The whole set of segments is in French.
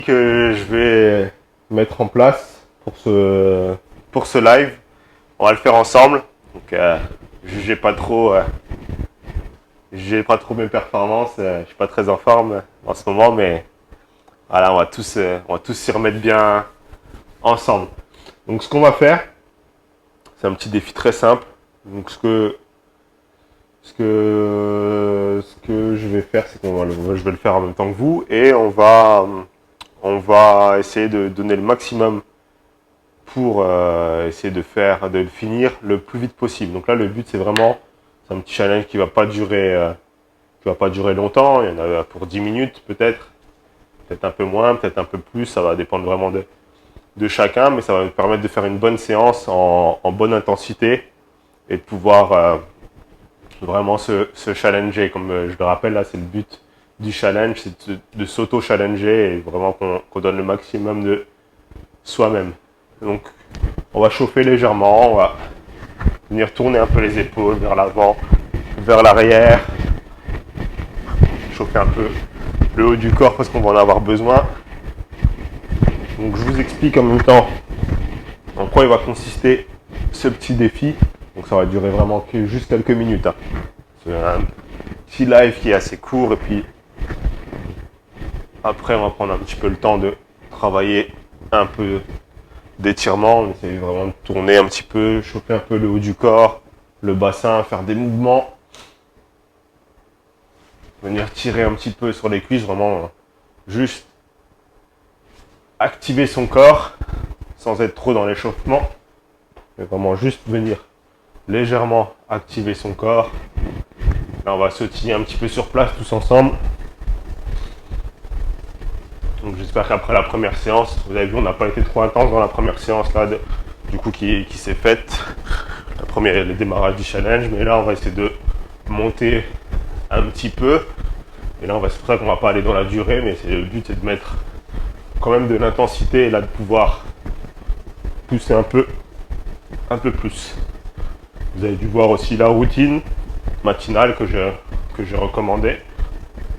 Que je vais mettre en place pour ce live. On va le faire ensemble. Donc, jugez pas trop mes performances. Je suis pas très en forme en ce moment, mais voilà, on va tous s'y remettre bien ensemble. Donc, ce qu'on va faire, c'est un petit défi très simple. Donc, ce que je vais faire, c'est je vais le faire en même temps que vous et on va essayer de donner le maximum pour essayer de le finir le plus vite possible. Donc là, le but, c'est un petit challenge qui va pas durer longtemps. Il y en a pour 10 minutes peut-être un peu moins, peut-être un peu plus. Ça va dépendre vraiment de chacun, mais ça va nous permettre de faire une bonne séance en bonne intensité et de pouvoir vraiment se challenger. Comme je le rappelle, là, c'est le but du challenge, c'est de s'auto-challenger et vraiment qu'on donne le maximum de soi-même. Donc, on va chauffer légèrement, on va venir tourner un peu les épaules vers l'avant, vers l'arrière, chauffer un peu le haut du corps parce qu'on va en avoir besoin. Donc, je vous explique en même temps en quoi il va consister ce petit défi. Donc, ça va durer vraiment juste quelques minutes. C'est un petit live qui est assez court et puis après, on va prendre un petit peu le temps de travailler un peu d'étirement. On essaie vraiment de tourner un petit peu, chauffer un peu le haut du corps, le bassin, faire des mouvements. Venir tirer un petit peu sur les cuisses, vraiment juste activer son corps sans être trop dans l'échauffement. Mais vraiment juste venir légèrement activer son corps. Là, on va sautiller un petit peu sur place tous ensemble. Donc j'espère qu'après la première séance, vous avez vu, on n'a pas été trop intense dans la première séance là, du coup qui s'est faite. Le démarrage du challenge, mais là on va essayer de monter un petit peu. Et là c'est pour ça qu'on va pas aller dans la durée, mais le but c'est de mettre quand même de l'intensité et là de pouvoir pousser un peu plus. Vous avez dû voir aussi la routine matinale que j'ai recommandée.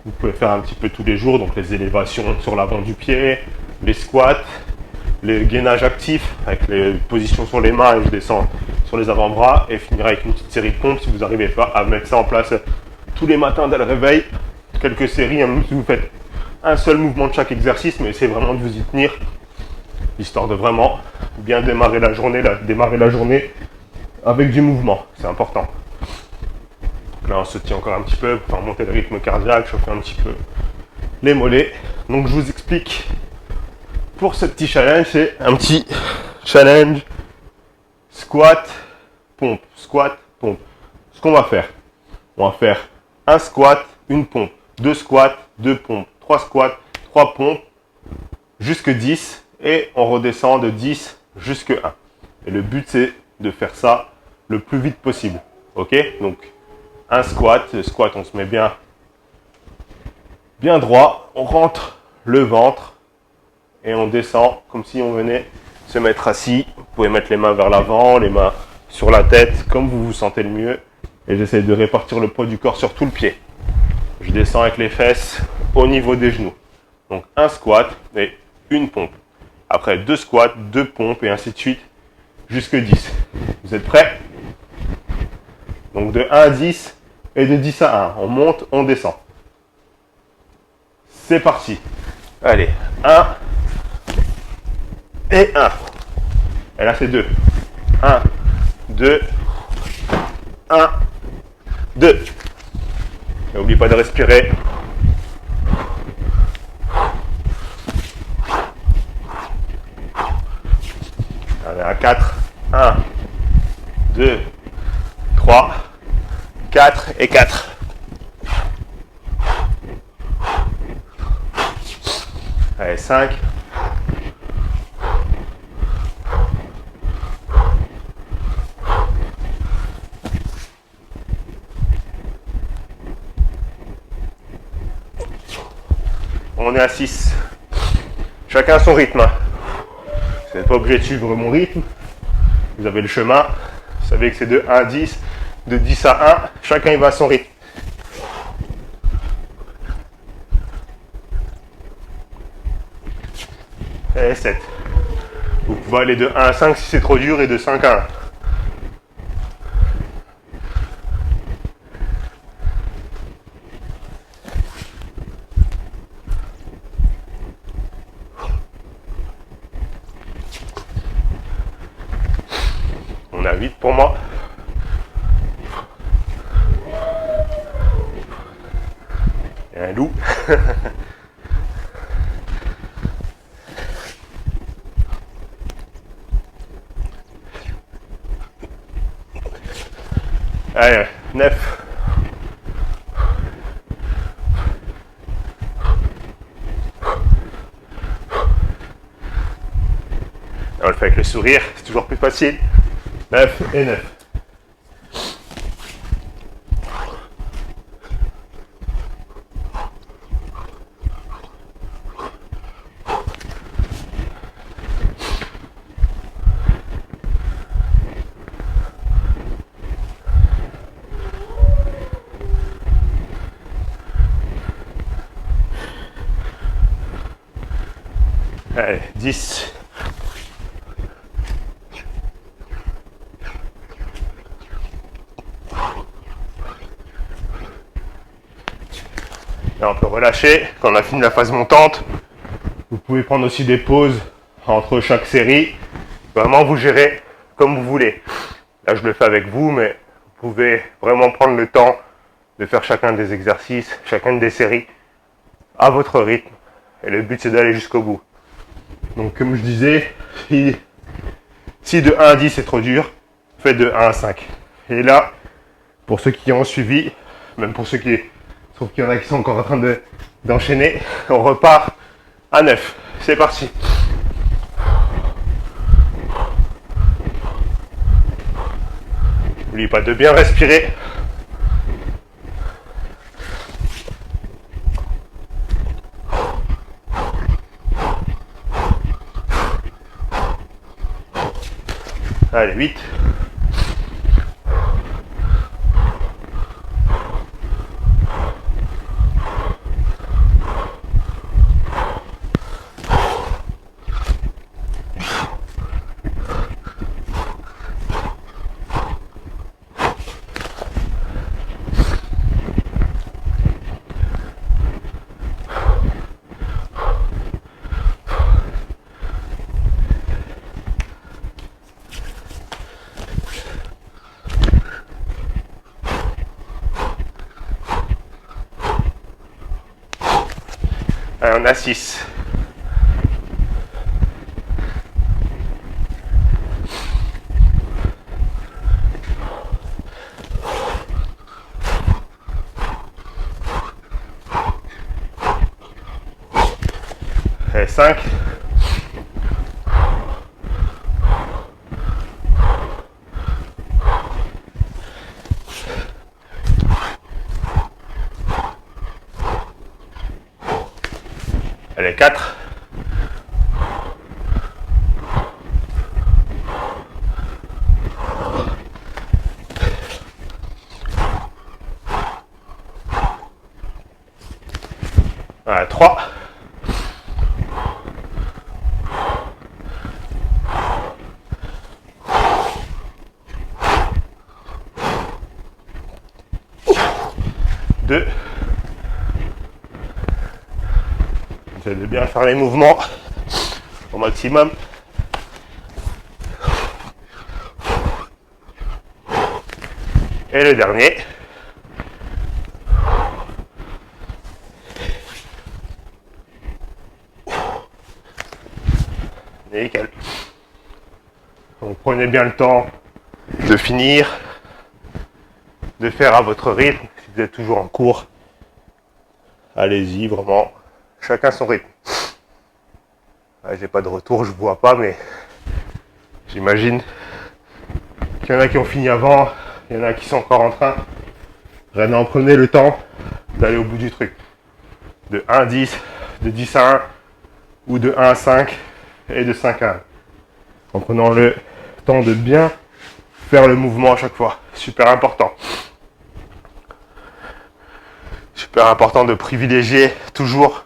Vous pouvez faire un petit peu tous les jours, donc les élévations sur l'avant du pied, les squats, les gainages actifs avec les positions sur les mains et je descends sur les avant-bras et finir avec une petite série de pompes si vous n'arrivez pas à mettre ça en place tous les matins dès le réveil. Quelques séries, même si vous faites un seul mouvement de chaque exercice, mais essayez vraiment de vous y tenir, histoire de vraiment bien démarrer la journée avec du mouvement, c'est important. Là, on se tient encore un petit peu pour faire monter le rythme cardiaque, chauffer un petit peu les mollets. Donc, je vous explique. Pour ce petit challenge, c'est un petit challenge squat, pompe, squat, pompe. Ce qu'on va faire, on va faire un squat, une pompe, deux squats, deux pompes, trois squats, trois pompes, jusque 10 et on redescend de 10 jusque 1. Et le but, c'est de faire ça le plus vite possible. Ok? Donc, un squat, le squat, on se met bien droit, on rentre le ventre et on descend comme si on venait se mettre assis. Vous pouvez mettre les mains vers l'avant, les mains sur la tête, comme vous vous sentez le mieux. Et j'essaie de répartir le poids du corps sur tout le pied. Je descends avec les fesses au niveau des genoux. Donc un squat et une pompe. Après deux squats, deux pompes et ainsi de suite jusque 10. Vous êtes prêts? Donc de 1 à 10 et de 10 à 1. On monte, on descend. C'est parti. Allez, 1 et 1. Et là, c'est 2. 1, 2, 1, 2. N'oublie pas de respirer. Allez, à 4. 1, 2, 3, 4 et 4. Allez, 5. On est à 6. Chacun son rythme. Vous n'êtes pas obligé de suivre mon rythme. Vous avez le chemin. Vous savez que c'est de 1 à 10, de 10 à 1. Chacun il va à son rythme. Et 7. Vous pouvez aller de 1 à 5 si c'est trop dur et de 5 à 1. On a 8 pour moi. Et un loup. Allez, 9. On le fait avec le sourire, c'est toujours plus facile. 9 et 9. Allez, 10. Là, on peut relâcher quand on a fini la phase montante. Vous pouvez prendre aussi des pauses entre chaque série. Vraiment, vous gérez comme vous voulez. Là, je le fais avec vous, mais vous pouvez vraiment prendre le temps de faire chacun des exercices, chacune des séries à votre rythme. Et le but, c'est d'aller jusqu'au bout. Donc, comme je disais, si de 1 à 10 c'est trop dur, faites de 1 à 5. Et là, pour ceux qui ont suivi, même pour ceux qui... Je trouve qu'il y en a qui sont encore en train d'enchaîner, on repart à 9. C'est parti. N'oubliez pas de bien respirer. Allez, 8. Allez, on a 6. Allez, 5. Allez, 4. Voilà, 3. J'essaie de bien faire les mouvements au maximum. Et le dernier. Nickel. Donc prenez bien le temps de finir, de faire à votre rythme. Si vous êtes toujours en cours, allez-y vraiment. Chacun son rythme. J'ai pas de retour, je vois pas, mais j'imagine qu'il y en a qui ont fini avant, il y en a qui sont encore en train. Vraiment, prenez le temps d'aller au bout du truc. De 1 à 10, de 10 à 1, ou de 1 à 5, et de 5 à 1. En prenant le temps de bien faire le mouvement à chaque fois. Super important. Super important de privilégier toujours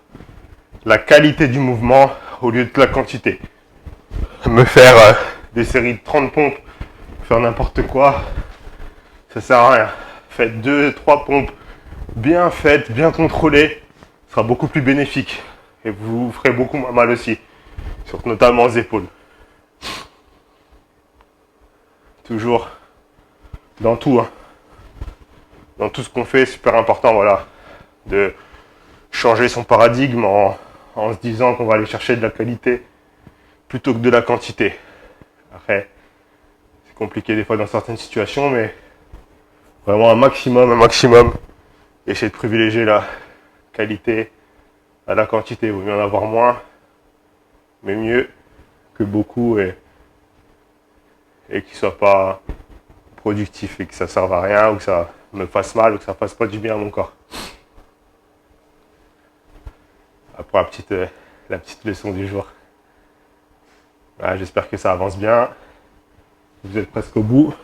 la qualité du mouvement au lieu de la quantité. Me faire des séries de 30 pompes, faire n'importe quoi, ça sert à rien. Faites 2-3 pompes bien faites, bien contrôlées, ce sera beaucoup plus bénéfique. Et vous ferez beaucoup moins mal aussi, surtout notamment aux épaules. Toujours dans tout, hein. Dans tout ce qu'on fait, super important, voilà, de changer son paradigme en se disant qu'on va aller chercher de la qualité plutôt que de la quantité. Après, c'est compliqué des fois dans certaines situations, mais vraiment un maximum, essayer de privilégier la qualité à la quantité. Il vaut mieux en avoir moins, mais mieux que beaucoup et qu'il ne soit pas productif et que ça ne serve à rien ou que ça me fasse mal ou que ça ne fasse pas du bien à mon corps. Après la petite leçon du jour. Voilà, j'espère que ça avance bien. Vous êtes presque au bout.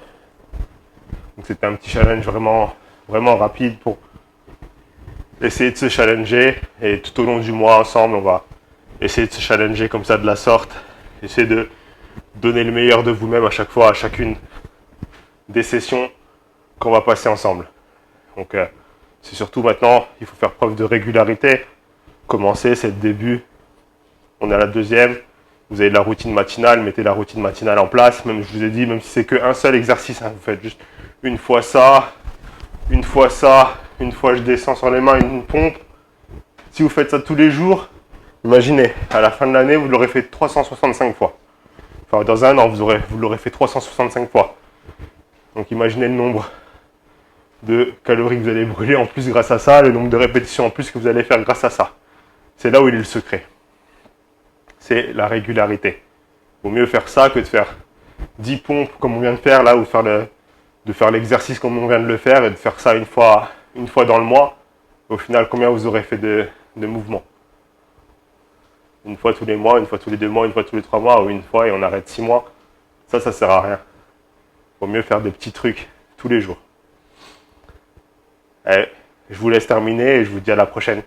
Donc c'était un petit challenge vraiment rapide pour essayer de se challenger. Et tout au long du mois, ensemble, on va essayer de se challenger comme ça de la sorte. Essayer de donner le meilleur de vous-même à chaque fois, à chacune des sessions qu'on va passer ensemble. Donc c'est surtout maintenant, il faut faire preuve de régularité. Commencer, c'est le début. On est à la deuxième. Vous avez de la routine matinale, mettez la routine matinale en place. Même, je vous ai dit, même si c'est qu'un seul exercice, hein, vous faites juste une fois ça, une fois je descends sur les mains, une pompe. Si vous faites ça tous les jours, imaginez, à la fin de l'année, vous l'aurez fait 365 fois. Enfin, dans un an, vous l'aurez fait 365 fois. Donc imaginez le nombre de calories que vous allez brûler en plus grâce à ça, le nombre de répétitions en plus que vous allez faire grâce à ça. C'est là où il est le secret. C'est la régularité. Il vaut mieux faire ça que de faire 10 pompes comme on vient de faire là, ou de faire l'exercice comme on vient de le faire et de faire ça une fois dans le mois. Au final, combien vous aurez fait de mouvements? Une fois tous les mois, une fois tous les 2 mois, une fois tous les 3 mois, ou une fois et on arrête 6 mois. Ça sert à rien. Il vaut mieux faire des petits trucs tous les jours. Allez, je vous laisse terminer et je vous dis à la prochaine.